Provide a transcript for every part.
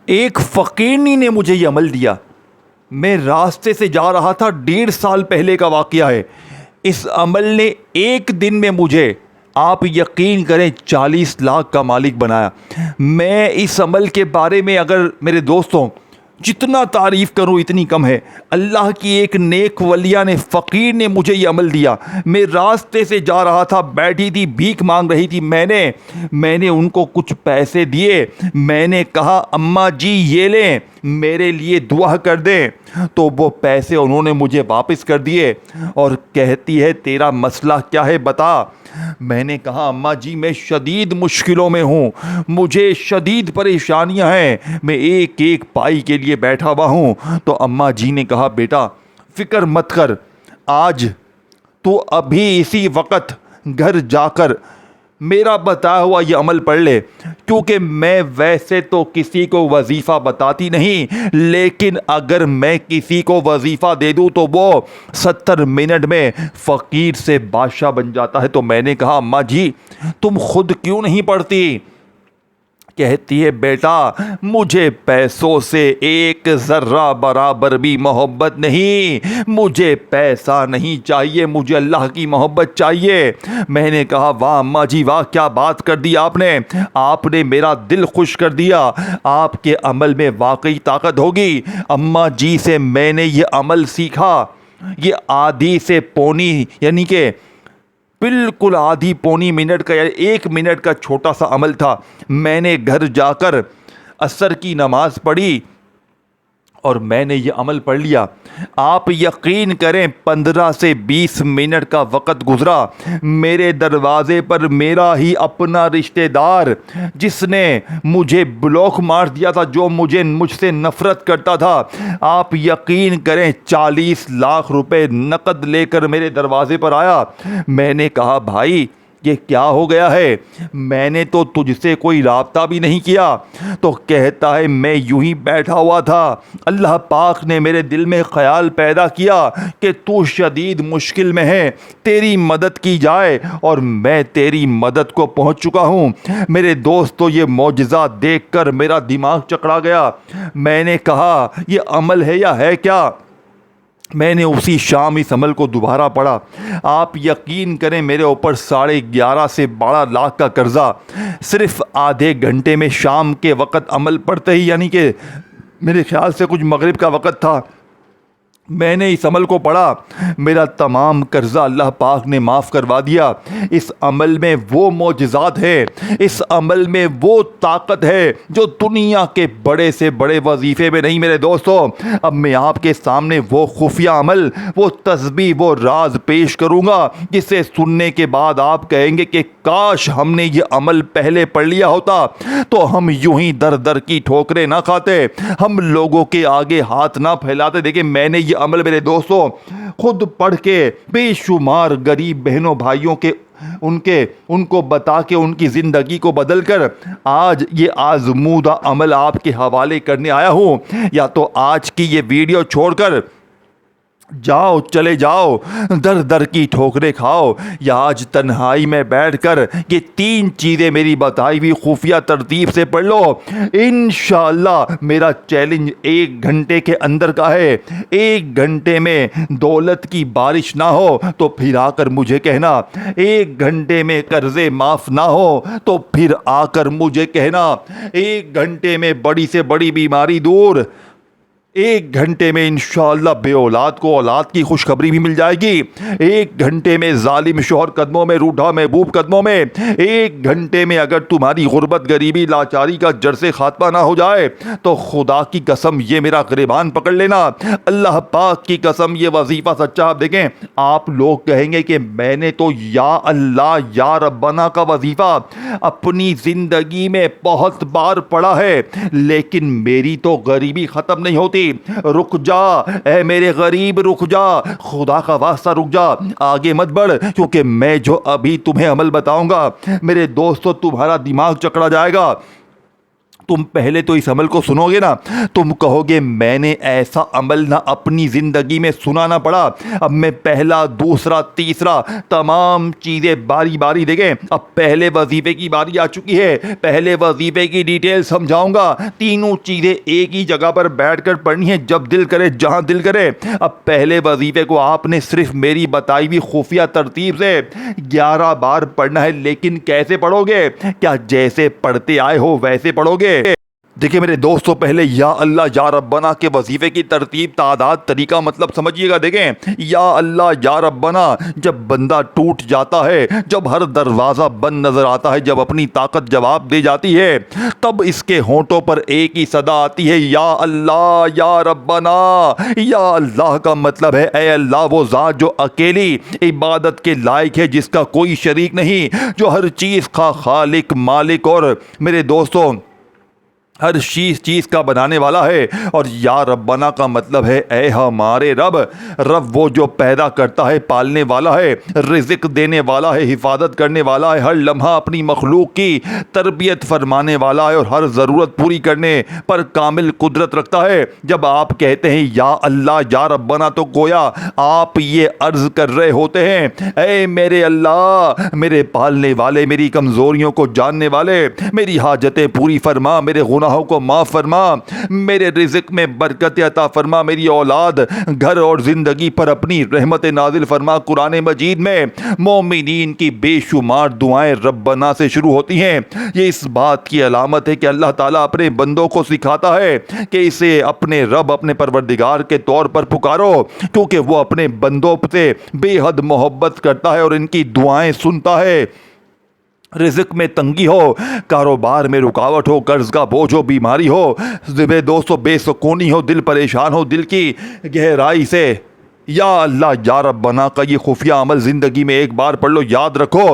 ایک فقیرنی نے مجھے یہ عمل دیا. میں راستے سے جا رہا تھا, 1.5 سال پہلے کا واقعہ ہے. اس عمل نے ایک دن میں مجھے, آپ یقین کریں, 40 لاکھ کا مالک بنایا. میں اس عمل کے بارے میں اگر میرے دوستوں جتنا تعریف کروں اتنی کم ہے. اللہ کی ایک نیک ولیہ نے, فقیر نے مجھے یہ عمل دیا. میں راستے سے جا رہا تھا, بیٹھی تھی, بھیک مانگ رہی تھی. میں نے ان کو کچھ پیسے دیے. میں نے کہا اماں جی یہ لیں, میرے لیے دعا کر دیں. تو وہ پیسے انہوں نے مجھے واپس کر دیے اور کہتی ہے تیرا مسئلہ کیا ہے بتا. میں نے کہا اماں جی میں شدید مشکلوں میں ہوں, مجھے شدید پریشانیاں ہیں, میں ایک ایک پائی کے لیے بیٹھا ہوا ہوں. تو اماں جی نے کہا بیٹا فکر مت کر, آج تو ابھی اسی وقت گھر جا کر میرا بتایا ہوا یہ عمل پڑھ لے. کیونکہ میں ویسے تو کسی کو وظیفہ بتاتی نہیں, لیکن اگر میں کسی کو وظیفہ دے دوں تو وہ 70 منٹ میں فقیر سے بادشاہ بن جاتا ہے. تو میں نے کہا اماں جی تم خود کیوں نہیں پڑھتی؟ کہتی ہے بیٹا مجھے پیسوں سے ایک ذرہ برابر بھی محبت نہیں, مجھے پیسہ نہیں چاہیے, مجھے اللہ کی محبت چاہیے. میں نے کہا واہ اماں جی واہ, کیا بات کر دی آپ نے میرا دل خوش کر دیا. آپ کے عمل میں واقعی طاقت ہوگی. اماں جی سے میں نے یہ عمل سیکھا. یہ آدھی سے پونی یعنی کہ بالکل آدھی پونی منٹ کا یا 1 منٹ کا چھوٹا سا عمل تھا. میں نے گھر جا کر عصر کی نماز پڑھی اور میں نے یہ عمل پڑھ لیا. آپ یقین کریں 15 سے 20 منٹ کا وقت گزرا, میرے دروازے پر میرا ہی اپنا رشتہ دار جس نے مجھے بلاک مار دیا تھا, جو مجھ سے نفرت کرتا تھا, آپ یقین کریں 40 لاکھ روپے نقد لے کر میرے دروازے پر آیا. میں نے کہا بھائی یہ کیا ہو گیا ہے, میں نے تو تجھ سے کوئی رابطہ بھی نہیں کیا. تو کہتا ہے میں یوں ہی بیٹھا ہوا تھا, اللہ پاک نے میرے دل میں خیال پیدا کیا کہ تو شدید مشکل میں ہے, تیری مدد کی جائے, اور میں تیری مدد کو پہنچ چکا ہوں. میرے دوستو یہ معجزہ دیکھ کر میرا دماغ چکرا گیا. میں نے کہا یہ عمل ہے یا ہے کیا؟ میں نے اسی شام اس عمل کو دوبارہ پڑھا. آپ یقین کریں میرے اوپر 11.5 سے 12 لاکھ کا قرضہ صرف آدھے گھنٹے میں. شام کے وقت عمل پڑھتے ہی, یعنی کہ میرے خیال سے کچھ مغرب کا وقت تھا, میں نے اس عمل کو پڑھا, میرا تمام قرضہ اللہ پاک نے معاف کروا دیا. اس عمل میں وہ معجزات ہے, اس عمل میں وہ طاقت ہے جو دنیا کے بڑے سے بڑے وظیفے میں نہیں. میرے دوستو اب میں آپ کے سامنے وہ خفیہ عمل, وہ تسبیح, وہ راز پیش کروں گا جسے سننے کے بعد آپ کہیں گے کہ کاش ہم نے یہ عمل پہلے پڑھ لیا ہوتا تو ہم یوں ہی در در کی ٹھوکریں نہ کھاتے, ہم لوگوں کے آگے ہاتھ نہ پھیلاتے. دیکھیں میں نے یہ عمل میرے دوستوں خود پڑھ کے بے شمار غریب بہنوں بھائیوں کے ان کو بتا کے ان کی زندگی کو بدل کر آج یہ آزمودہ عمل آپ کے حوالے کرنے آیا ہوں. یا تو آج کی یہ ویڈیو چھوڑ کر جاؤ, چلے جاؤ, در در کی ٹھوکریں کھاؤ, یا آج تنہائی میں بیٹھ کر یہ 3 چیزیں میری بتائی ہوئی خفیہ ترتیب سے پڑھ لو. انشاءاللہ میرا چیلنج 1 گھنٹے کے اندر کا ہے. 1 گھنٹے میں دولت کی بارش نہ ہو تو پھر آ کر مجھے کہنا, 1 گھنٹے میں قرضے معاف نہ ہو تو پھر آ کر مجھے کہنا, 1 گھنٹے میں بڑی سے بڑی بیماری دور, 1 گھنٹے میں انشاءاللہ بے اولاد کو اولاد کی خوشخبری بھی مل جائے گی. 1 گھنٹے میں ظالم شوہر قدموں میں, روٹھا محبوب قدموں میں. 1 گھنٹے میں اگر تمہاری غربت, غریبی, لاچاری کا جڑ سے خاتمہ نہ ہو جائے تو خدا کی قسم یہ میرا گریبان پکڑ لینا, اللہ پاک کی قسم یہ وظیفہ سچا. آپ دیکھیں آپ لوگ کہیں گے کہ میں نے تو یا اللہ یا ربنا کا وظیفہ اپنی زندگی میں بہت بار پڑھا ہے, لیکن میری تو غریبی ختم نہیں ہوتی. رک جا اے میرے غریب, رک جا, خدا کا واسطہ رک جا, آگے مت بڑھ, کیونکہ میں جو ابھی تمہیں عمل بتاؤں گا میرے دوستو تمہارا دماغ چکرا جائے گا. تم پہلے تو اس عمل کو سنو گے نا، تم کہو گے میں نے ایسا عمل نہ اپنی زندگی میں سنا نہ پڑا، اب میں پہلا دوسرا تیسرا تمام چیزیں باری باری دیکھیں، اب پہلے وظیفے کی باری آ چکی ہے، پہلے وظیفے کی ڈیٹیل سمجھاؤں گا، تینوں چیزیں ایک ہی جگہ پر بیٹھ کر پڑھنی ہے، جب دل کرے جہاں دل کرے۔ اب پہلے وظیفے کو آپ نے صرف میری بتائی ہوئی خفیہ ترتیب سے 11 بار پڑھنا ہے، لیکن کیسے پڑھو گے؟ کیا جیسے پڑھتے آئے ہو ویسے پڑھو گے؟ دیکھیں میرے دوستو، پہلے یا اللہ یا ربنا کے وظیفے کی ترتیب، تعداد، طریقہ مطلب سمجھیے گا۔ دیکھیں یا اللہ یا ربنا، جب بندہ ٹوٹ جاتا ہے، جب ہر دروازہ بند نظر آتا ہے، جب اپنی طاقت جواب دے جاتی ہے، تب اس کے ہونٹوں پر ایک ہی صدا آتی ہے، یا اللہ یا ربنا۔ یا اللہ کا مطلب ہے اے اللہ وہ ذات جو اکیلی عبادت کے لائق ہے، جس کا کوئی شریک نہیں، جو ہر چیز کا خالق، مالک اور میرے دوستوں ہر چیز کا بنانے والا ہے۔ اور یا ربنا کا مطلب ہے اے ہمارے رب، رب وہ جو پیدا کرتا ہے، پالنے والا ہے، رزق دینے والا ہے، حفاظت کرنے والا ہے، ہر لمحہ اپنی مخلوق کی تربیت فرمانے والا ہے، اور ہر ضرورت پوری کرنے پر کامل قدرت رکھتا ہے۔ جب آپ کہتے ہیں یا اللہ یا ربنا، تو گویا آپ یہ عرض کر رہے ہوتے ہیں اے میرے اللہ، میرے پالنے والے، میری کمزوریوں کو جاننے والے، میری حاجتیں پوری فرما، میرے گناہوں کو معاف فرما، میرے رزق میں برکت عطا فرما، میری اولاد، گھر اور زندگی پر اپنی رحمت نازل فرما۔ قرآن مجید میں مومنین کی بے شمار دعائیں ربنا سے شروع ہوتی ہیں۔ یہ اس بات کی علامت ہے کہ اللہ تعالیٰ اپنے بندوں کو سکھاتا ہے کہ اسے اپنے رب، اپنے پروردگار کے طور پر پکارو، کیونکہ وہ اپنے بندوں سے بے حد محبت کرتا ہے اور ان کی دعائیں سنتا ہے۔ رزق میں تنگی ہو، کاروبار میں رکاوٹ ہو، قرض کا بوجھ ہو، بیماری ہو، دوستو بے سکونی ہو، دل پریشان ہو، دل کی گہرائی سے یا اللہ یا ربنا کا یہ خفیہ عمل زندگی میں ایک بار پڑھ لو۔ یاد رکھو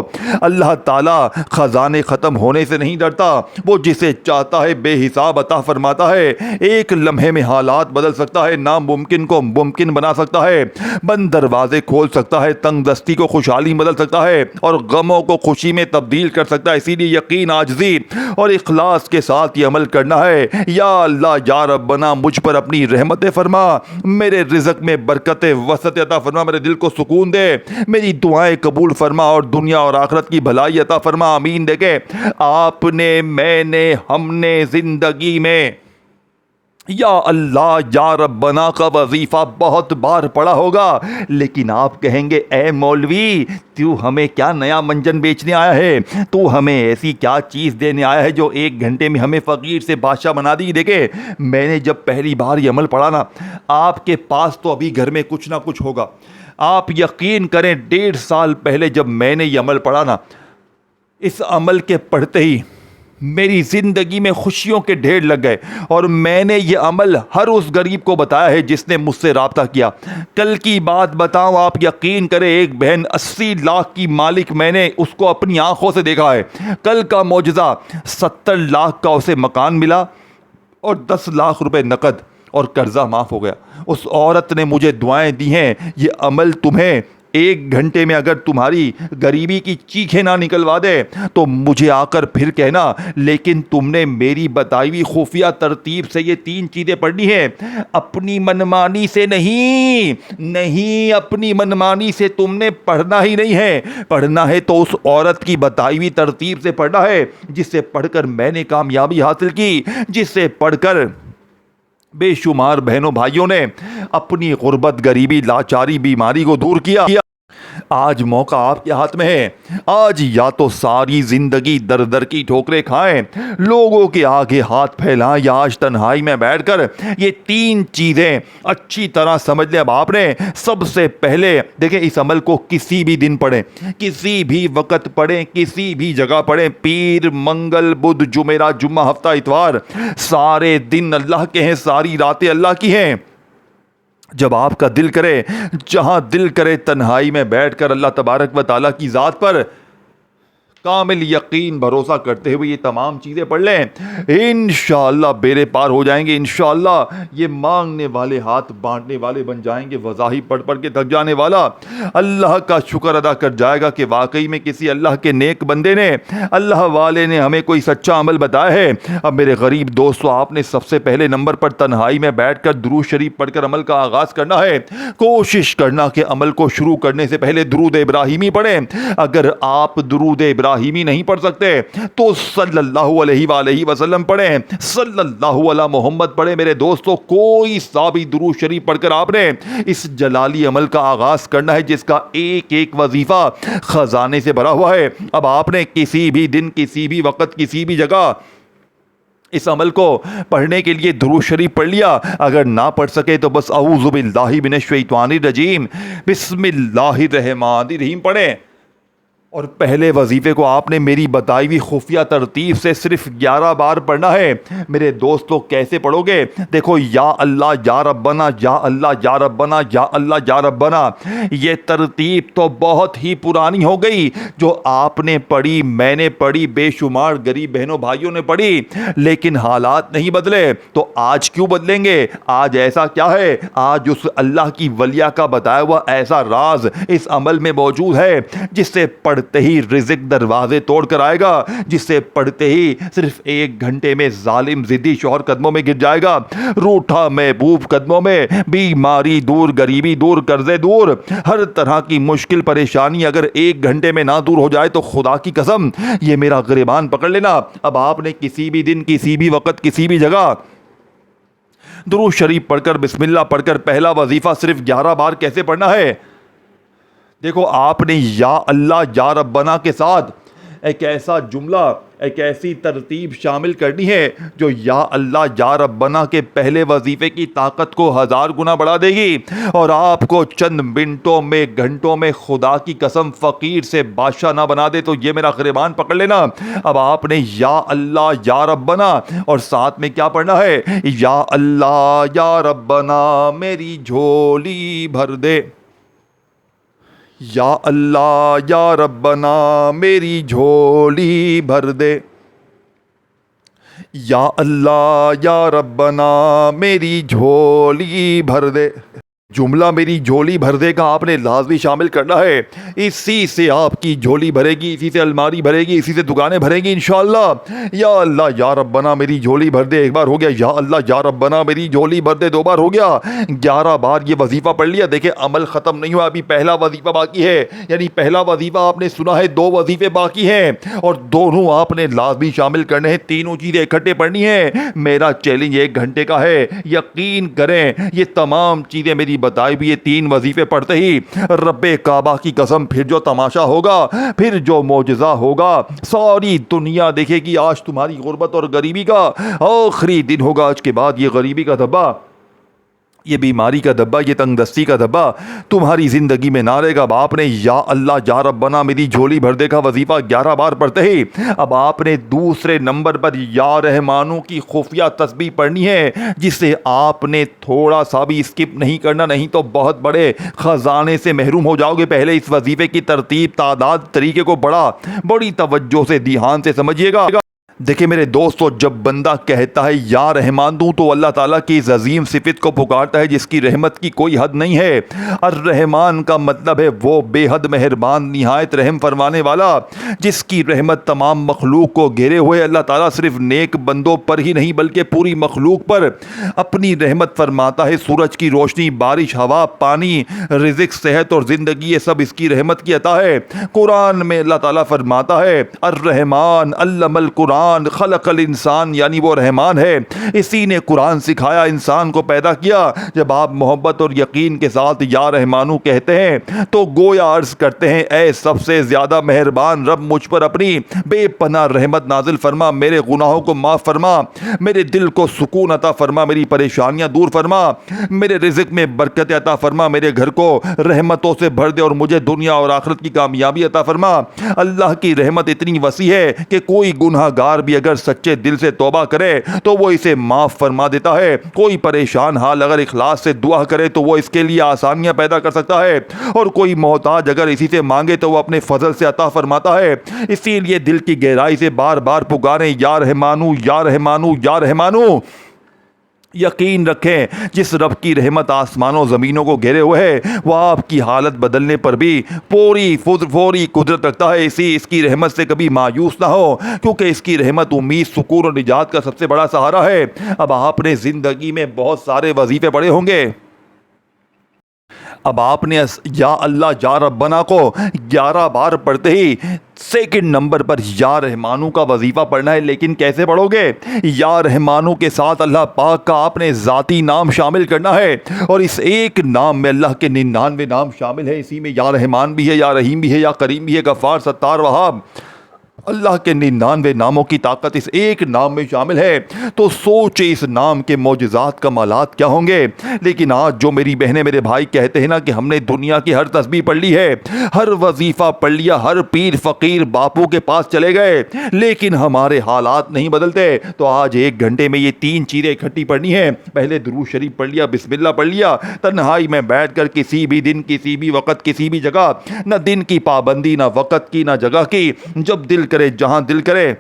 اللہ تعالیٰ خزانے ختم ہونے سے نہیں ڈرتا، وہ جسے چاہتا ہے بے حساب عطا فرماتا ہے، ایک لمحے میں حالات بدل سکتا ہے، ناممکن کو ممکن بنا سکتا ہے، بند دروازے کھول سکتا ہے، تنگ دستی کو خوشحالی بدل سکتا ہے، اور غموں کو خوشی میں تبدیل کر سکتا ہے۔ اسی لیے یقین، عاجزی اور اخلاص کے ساتھ یہ عمل کرنا ہے۔ یا اللہ یا ربنا مجھ پر اپنی رحمت فرما، میرے رزق میں برکت وسعت عطا فرما، میرے دل کو سکون دے، میری دعائیں قبول فرما، اور دنیا اور آخرت کی بھلائی عطا فرما۔ آمین۔ دیکھیں آپ نے، میں نے، ہم نے زندگی میں یا اللہ یا ربنا کا وظیفہ بہت بار پڑھا ہوگا، لیکن آپ کہیں گے اے مولوی تو ہمیں کیا نیا منجن بیچنے آیا ہے، تو ہمیں ایسی کیا چیز دینے آیا ہے جو 1 گھنٹے میں ہمیں فقیر سے بادشاہ بنا دی۔ دیکھیں میں نے جب پہلی بار یہ عمل پڑھا نا، آپ کے پاس تو ابھی گھر میں کچھ نہ کچھ ہوگا، آپ یقین کریں 1.5 سال پہلے جب میں نے یہ عمل پڑھا نا، اس عمل کے پڑھتے ہی میری زندگی میں خوشیوں کے ڈھیر لگ گئے، اور میں نے یہ عمل ہر اس غریب کو بتایا ہے جس نے مجھ سے رابطہ کیا۔ کل کی بات بتاؤں، آپ یقین کریں، ایک بہن 80 لاکھ کی مالک، میں نے اس کو اپنی آنکھوں سے دیکھا ہے۔ کل کا معجزہ، 70 لاکھ کا اسے مکان ملا اور 10 لاکھ روپے نقد، اور قرضہ معاف ہو گیا۔ اس عورت نے مجھے دعائیں دی ہیں، یہ عمل تمہیں 1 گھنٹے میں اگر تمہاری غریبی کی چیخیں نہ نکلوا دے تو مجھے آ کر پھر کہنا، لیکن تم نے میری بتائی ہوئی خفیہ ترتیب سے یہ 3 چیزیں پڑھنی ہیں، اپنی منمانی سے نہیں، اپنی منمانی سے تم نے پڑھنا ہی نہیں ہے، پڑھنا ہے تو اس عورت کی بتائی ہوئی ترتیب سے پڑھنا ہے جس سے پڑھ کر میں نے کامیابی حاصل کی، جس سے پڑھ کر بے شمار بہنوں بھائیوں نے اپنی غربت، غریبی، لاچاری، بیماری کو دور کیا۔ آج موقع آپ کے ہاتھ میں ہے، آج یا تو ساری زندگی در در کی ٹھوکریں کھائیں، لوگوں کے آگے ہاتھ پھیلائیں، یا آج تنہائی میں بیٹھ کر یہ 3 چیزیں اچھی طرح سمجھ لیں۔ اب آپ نے سب سے پہلے دیکھیں اس عمل کو کسی بھی دن پڑھیں، کسی بھی وقت پڑھیں، کسی بھی جگہ پڑھیں، پیر، منگل، بدھ، جمعرات، جمعہ، ہفتہ، اتوار، سارے دن اللہ کے ہیں، ساری راتیں اللہ کی ہیں۔ جب آپ کا دل کرے، جہاں دل کرے، تنہائی میں بیٹھ کر اللہ تبارک و تعالیٰ کی ذات پر کامل یقین بھروسہ کرتے ہوئے یہ تمام چیزیں پڑھ لیں، انشاءاللہ بیڑے پار ہو جائیں گے. انشاءاللہ یہ مانگنے والے ہاتھ بانٹنے والے بن جائیں گے. وظائف پڑھ پڑھ کے تھک جانے والا اللہ کا شکر ادا کر جائے گا کہ واقعی میں کسی اللہ کے نیک بندے نے، اللہ والے نے ہمیں کوئی سچا عمل بتایا ہے. اب میرے غریب دوستو، آپ نے سب سے پہلے نمبر پر تنہائی میں بیٹھ کر درود شریف پڑھ کر عمل کا آغاز کرنا ہے. کوشش کرنا کہ عمل کو شروع کرنے سے پہلے درود ابراہیمی پڑھیں. اگر آپ درود ابراہیمی نہیں پڑھ سکتے تو صلی اللہ علیہ وآلہ وسلم پڑھیں، صلی اللہ علی محمد پڑھیں. میرے دوستو، کوئی سا بھی درود شریف پڑھ کر آپ نے اس جلالی عمل کا آغاز کرنا ہے جس کا ایک ایک وظیفہ خزانے سے بھرا ہوا ہے. اب آپ نے کسی بھی دن، کسی بھی وقت، کسی بھی جگہ اس عمل کو پڑھنے کے لیے درود شریف پڑھ لیا. اگر نہ پڑھ سکے تو بس اعوذ باللہ من الشیطان الرجیم بسم اللہ الرحمن الرحیم پڑھیں. اور پہلے وظیفے کو آپ نے میری بتائی ہوئی خفیہ ترتیب سے صرف 11 بار پڑھنا ہے. میرے دوستو، کیسے پڑھو گے؟ دیکھو، یا اللہ یا ربنا، یا اللہ یا ربنا، یا اللہ یا ربنا. یہ ترتیب تو بہت ہی پرانی ہو گئی، جو آپ نے پڑھی، میں نے پڑھی، بے شمار غریب بہنوں بھائیوں نے پڑھی، لیکن حالات نہیں بدلے. تو آج کیوں بدلیں گے؟ آج ایسا کیا ہے؟ آج اس اللہ کی ولیہ کا بتایا ہوا ایسا راز اس عمل میں موجود ہے جس سے پڑھتے ہی رزق دروازے توڑ کر آئے گا، جس سے پڑھتے ہی صرف 1 گھنٹے میں ظالم ضدی شوہر قدموں میں گر جائے گا، روٹھا محبوب قدموں میں، بیماری دور، غریبی دور، قرضے دور، ہر طرح کی مشکل پریشانی اگر 1 گھنٹے میں نہ دور ہو جائے تو خدا کی قسم یہ میرا گریبان پکڑ لینا. اب آپ نے کسی بھی دن، کسی بھی وقت، کسی بھی جگہ درود شریف پڑھ کر، بسم اللہ پڑھ کر پہلا وظیفہ صرف 11 بار کیسے پڑھنا ہے؟ دیکھو، آپ نے یا اللہ یا ربنا کے ساتھ ایک ایسا جملہ، ایک ایسی ترتیب شامل کرنی ہے جو یا اللہ یا ربنا کے پہلے وظیفے کی طاقت کو 1000 گنا بڑھا دے گی اور آپ کو چند منٹوں میں، گھنٹوں میں خدا کی قسم فقیر سے بادشاہ نہ بنا دے. تو یہ میرا گریبان پکڑ لینا. اب آپ نے یا اللہ یا ربنا اور ساتھ میں کیا پڑھنا ہے؟ یا اللہ یا ربنا میری جھولی بھر دے، یا اللہ یا ربنا میری جھولی بھر دے، یا اللہ یا ربنا میری جھولی بھر دے. جملہ میری جھولی بھر دے کا آپ نے لازمی شامل کرنا ہے. اسی سے آپ کی جھولی بھرے گی، اسی سے الماری بھرے گی، اسی سے دکانیں بھریں گی انشاءاللہ. یا اللہ یا ربنا میری جھولی بھر دے ایک بار ہو گیا، یا اللہ یا ربنا میری جھولی بھر دے 2 بار ہو گیا. 11 بار یہ وظیفہ پڑھ لیا. دیکھیں، عمل ختم نہیں ہوا، ابھی پہلا وظیفہ باقی ہے. یعنی پہلا وظیفہ آپ نے سنا ہے، 2 وظیفے باقی ہیں اور دونوں آپ نے لازمی شامل کرنے ہیں. تینوں چیزیں اکٹھے پڑھنی ہیں. میرا چیلنج 1 گھنٹے کا ہے. یقین کریں، یہ تمام چیزیں میری بتائی بھی، یہ 3 وظیفے پڑھتے ہی رب کعبہ کی قسم پھر جو تماشا ہوگا، پھر جو معجزہ ہوگا، ساری دنیا دیکھے گی. آج تمہاری غربت اور غریبی کا آخری دن ہوگا. آج کے بعد یہ غریبی کا دھبا، یہ بیماری کا دھبا، یہ تنگ دستی کا دھبا تمہاری زندگی میں نہ رہے گا. اب آپ نے یا اللہ یا ربنا میری جھولی بھر دے کا وظیفہ 11 بار پڑھتے ہی اب آپ نے دوسرے نمبر پر یا رحمانو کی خفیہ تسبیح پڑھنی ہے، جسے آپ نے تھوڑا سا بھی اسکپ نہیں کرنا، نہیں تو بہت بڑے خزانے سے محروم ہو جاؤ گے. پہلے اس وظیفے کی ترتیب، تعداد، طریقے کو بڑی توجہ سے، دھیان سے سمجھیے گا. دیکھیں میرے دوستو، جب بندہ کہتا ہے یا رحمان دوں تو اللہ تعالیٰ کی اس عظیم صفت کو پکارتا ہے جس کی رحمت کی کوئی حد نہیں ہے. الرحمن کا مطلب ہے وہ بے حد مہربان، نہایت رحم فرمانے والا، جس کی رحمت تمام مخلوق کو گھیرے ہوئے. اللہ تعالیٰ صرف نیک بندوں پر ہی نہیں بلکہ پوری مخلوق پر اپنی رحمت فرماتا ہے. سورج کی روشنی، بارش، ہوا، پانی، رزق، صحت اور زندگی، یہ سب اس کی رحمت کی عطا ہے. قرآن میں اللہ تعالیٰ فرماتا ہے الرحمن علم القرآن خلق الانسان، یعنی وہ رحمان ہے، اسی نے قرآن سکھایا، انسان کو پیدا کیا. جب آپ محبت اور یقین کے ساتھ یا رحمانو کہتے ہیں تو گویا عرض کرتے ہیں اے سب سے زیادہ مہربان رب، مجھ پر اپنی بے پناہ رحمت نازل فرما، میرے گناہوں کو معاف فرما، میرے دل کو سکون عطا فرما، میری پریشانیاں دور فرما، میرے رزق میں برکت عطا فرما، میرے گھر کو رحمتوں سے بھر دے اور مجھے دنیا اور آخرت کی کامیابی عطا فرما. اللہ کی رحمت اتنی وسیع ہے کہ کوئی گناہگار بار بھی اگر سچے دل سے توبہ کرے تو وہ اسے معاف فرما دیتا ہے. کوئی پریشان حال اگر اخلاص سے دعا کرے تو وہ اس کے لیے آسانیاں پیدا کر سکتا ہے, اور کوئی محتاج اگر اسی سے مانگے تو وہ اپنے فضل سے عطا فرماتا ہے. اسی لیے دل کی گہرائی سے بار بار پکاریں, یا رحمانو یا رحمانو یا رحمانو. یقین رکھیں جس رب کی رحمت آسمانوں و زمینوں کو گھیرے ہوئے ہے وہ آپ کی حالت بدلنے پر بھی فوری قدرت رکھتا ہے. اس کی رحمت سے کبھی مایوس نہ ہو, کیونکہ اس کی رحمت امید, سکون اور نجات کا سب سے بڑا سہارا ہے. اب آپ نے زندگی میں بہت سارے وظیفے پڑھے ہوں گے. اب آپ نے یا اللہ یا ربنا کو 11 بار پڑھتے ہی سیکنڈ نمبر پر یا رحمانو کا وظیفہ پڑھنا ہے. لیکن کیسے پڑھو گے؟ یا رحمانو کے ساتھ اللہ پاک کا آپ نے ذاتی نام شامل کرنا ہے, اور اس ایک نام میں اللہ کے 99 نام شامل ہیں. اسی میں یا رحمان بھی ہے, یا رحیم بھی ہے, یا کریم بھی ہے, غفار, ستار, وہاب. اللہ کے 99 ناموں کی طاقت اس ایک نام میں شامل ہے. تو سوچے اس نام کے معجزات کمالات کیا ہوں گے. لیکن آج جو میری بہنیں میرے بھائی کہتے ہیں نا کہ ہم نے دنیا کی ہر تسبیح پڑھ لی ہے, ہر وظیفہ پڑھ لیا, ہر پیر فقیر باپو کے پاس چلے گئے, لیکن ہمارے حالات نہیں بدلتے, تو آج 1 گھنٹے میں یہ 3 چیزیں اکٹھی پڑھنی ہیں. پہلے درود شریف پڑھ لیا, بسم اللہ پڑھ لیا, تنہائی میں بیٹھ کر کسی بھی دن, کسی بھی وقت, کسی بھی جگہ, نہ دن کی پابندی, نہ وقت کی, نہ جگہ کی, جب دل کرے, جہاں دل کرے,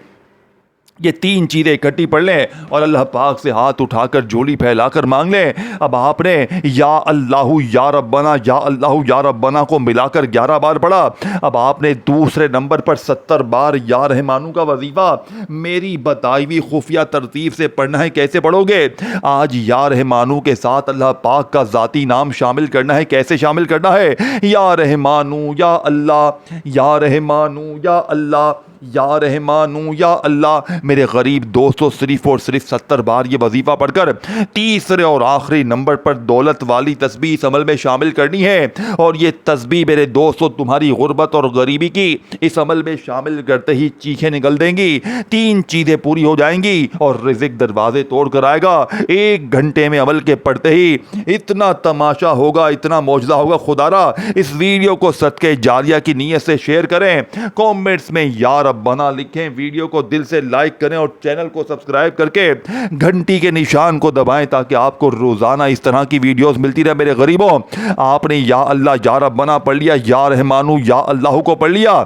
یہ 3 چیزیں اکٹھی پڑھ لیں اور اللہ پاک سے ہاتھ اٹھا کر جھولی پھیلا کر مانگ لیں. اب آپ نے یا اللہ یا ربنا, یا اللہ یا ربنا کو ملا کر 11 بار پڑھا. اب آپ نے دوسرے نمبر پر 70 بار یا رحمانو کا وظیفہ میری بتائی ہوئی خفیہ ترتیب سے پڑھنا ہے. کیسے پڑھو گے؟ آج یا رحمانو کے ساتھ اللہ پاک کا ذاتی نام شامل کرنا ہے. کیسے شامل کرنا ہے؟ یا رحمانو یا اللہ, یا رحمانو یا اللہ, یا رحمانو یا اللہ. میرے غریب دوستو, صرف اور صرف 70 بار یہ وظیفہ پڑھ کر تیسرے اور آخری نمبر پر دولت والی تسبیح اس عمل میں شامل کرنی ہے. اور یہ تسبیح میرے دوستو تمہاری غربت اور غریبی کی اس عمل میں شامل کرتے ہی چیخیں نکل دیں گی. 3 چیزیں پوری ہو جائیں گی اور رزق دروازے توڑ کر آئے گا. 1 گھنٹے میں عمل کے پڑھتے ہی اتنا تماشا ہوگا, اتنا معجزہ ہوگا. خدا را اس ویڈیو کو صدقہ جاریہ کی نیت سے شیئر کریں, کامنٹس میں یا ربنا لکھیں, ویڈیو کو دل سے لائک کریں اور چینل کو سبسکرائب کر کے گھنٹی کے نشان کو دبائیں تاکہ آپ کو روزانہ اس طرح کی ویڈیوز ملتی رہے. میرے غریبوں, آپ نے یا اللہ یا ربنا پڑھ لیا, یا رحمانو یا اللہ کو پڑھ لیا,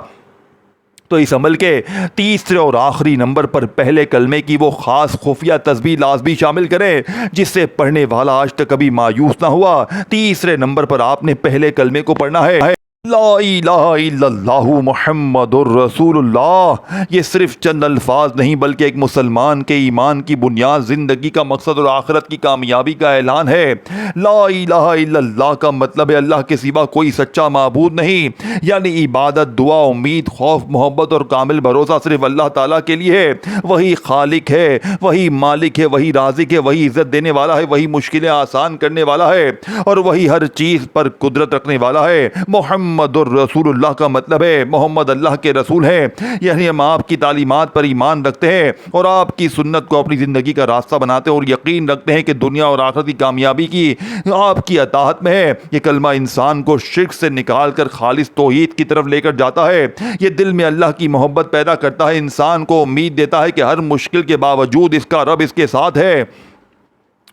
تو اس عمل کے تیسرے اور آخری نمبر پر پہلے کلمے کی وہ خاص خفیہ تسبیح لازمی شامل کریں جس سے پڑھنے والا آج تک کبھی مایوس نہ ہوا. تیسرے نمبر پر آپ نے پہلے کلمے کو پڑھنا ہے, لا الہ الا اللہ محمد الرسول اللہ. یہ صرف چند الفاظ نہیں بلکہ ایک مسلمان کے ایمان کی بنیاد, زندگی کا مقصد اور آخرت کی کامیابی کا اعلان ہے. لا الہ الا اللہ کا مطلب ہے اللہ کے سوا کوئی سچا معبود نہیں, یعنی عبادت, دعا, امید, خوف, محبت اور کامل بھروسہ صرف اللہ تعالیٰ کے لیے ہے. وہی خالق ہے, وہی مالک ہے, وہی رازق ہے, وہی عزت دینے والا ہے, وہی مشکلیں آسان کرنے والا ہے, اور وہی ہر چیز پر قدرت رکھنے والا ہے. محمد الرسول اللہ کا مطلب ہے محمد اللہ کے رسول ہیں, یعنی ہم آپ کی تعلیمات پر ایمان رکھتے ہیں اور آپ کی سنت کو اپنی زندگی کا راستہ بناتے ہیں, اور یقین رکھتے ہیں کہ دنیا اور آخرت کی کامیابی کی آپ کی اطاعت میں ہے. یہ کلمہ انسان کو شرک سے نکال کر خالص توحید کی طرف لے کر جاتا ہے. یہ دل میں اللہ کی محبت پیدا کرتا ہے, انسان کو امید دیتا ہے کہ ہر مشکل کے باوجود اس کا رب اس کے ساتھ ہے,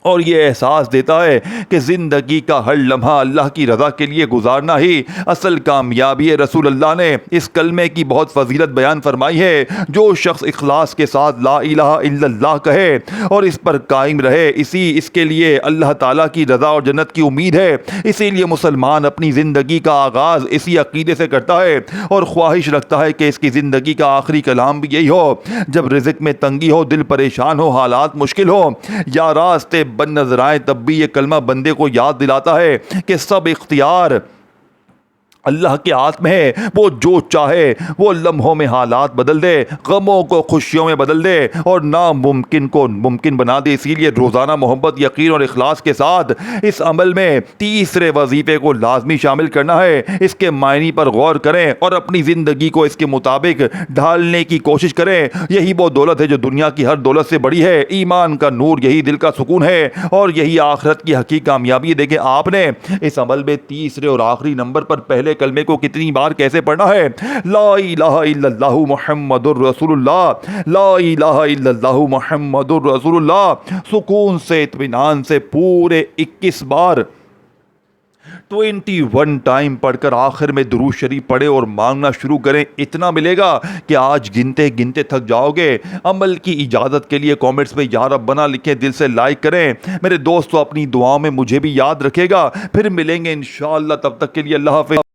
اور یہ احساس دیتا ہے کہ زندگی کا ہر لمحہ اللہ کی رضا کے لیے گزارنا ہی اصل کامیابی ہے. رسول اللہ نے اس کلمے کی بہت فضیلت بیان فرمائی ہے. جو شخص اخلاص کے ساتھ لا الہ الا اللہ کہے اور اس پر قائم رہے, اس کے لیے اللہ تعالیٰ کی رضا اور جنت کی امید ہے. اسی لیے مسلمان اپنی زندگی کا آغاز اسی عقیدے سے کرتا ہے اور خواہش رکھتا ہے کہ اس کی زندگی کا آخری کلام بھی یہی ہو. جب رزق میں تنگی ہو, دل پریشان ہو, حالات مشکل ہو یا راستے بن نظر آئے, تب بھی یہ کلمہ بندے کو یاد دلاتا ہے کہ سب اختیار اللہ کے ہاتھ میں ہے. وہ جو چاہے وہ لمحوں میں حالات بدل دے, غموں کو خوشیوں میں بدل دے اور ناممکن کو ممکن بنا دے. اسی لیے روزانہ محبت, یقین اور اخلاص کے ساتھ اس عمل میں تیسرے وظیفے کو لازمی شامل کرنا ہے. اس کے معنی پر غور کریں اور اپنی زندگی کو اس کے مطابق ڈھالنے کی کوشش کریں. یہی وہ دولت ہے جو دنیا کی ہر دولت سے بڑی ہے. ایمان کا نور, یہی دل کا سکون ہے, اور یہی آخرت کی حقیقی کامیابی ہے. دیکھیں, آپ نے اس عمل میں تیسرے اور آخری نمبر پر پہلے پورے کلمے کو کتنی بار کیسے پڑھنا ہے؟ لا الہ الا اللہ محمد الرسول اللہ، لا الہ الا اللہ محمد الرسول اللہ، سکون سے اطمینان سے پورے 21 بار 21 ٹائم پڑھ کر آخر میں درود شریف پڑھے اور مانگنا شروع کریں. اتنا ملے گا کہ آج گنتے گنتے تھک جاؤ گے. عمل کی اجازت کے لیے کامنٹس میں یا ربنا لکھیں، دل سے لائک کریں. میرے دوستو اپنی دعاؤں میں مجھے بھی یاد رکھے گا. پھر ملیں گے انشاءاللہ، تب تک کے لیے اللہ حافظ.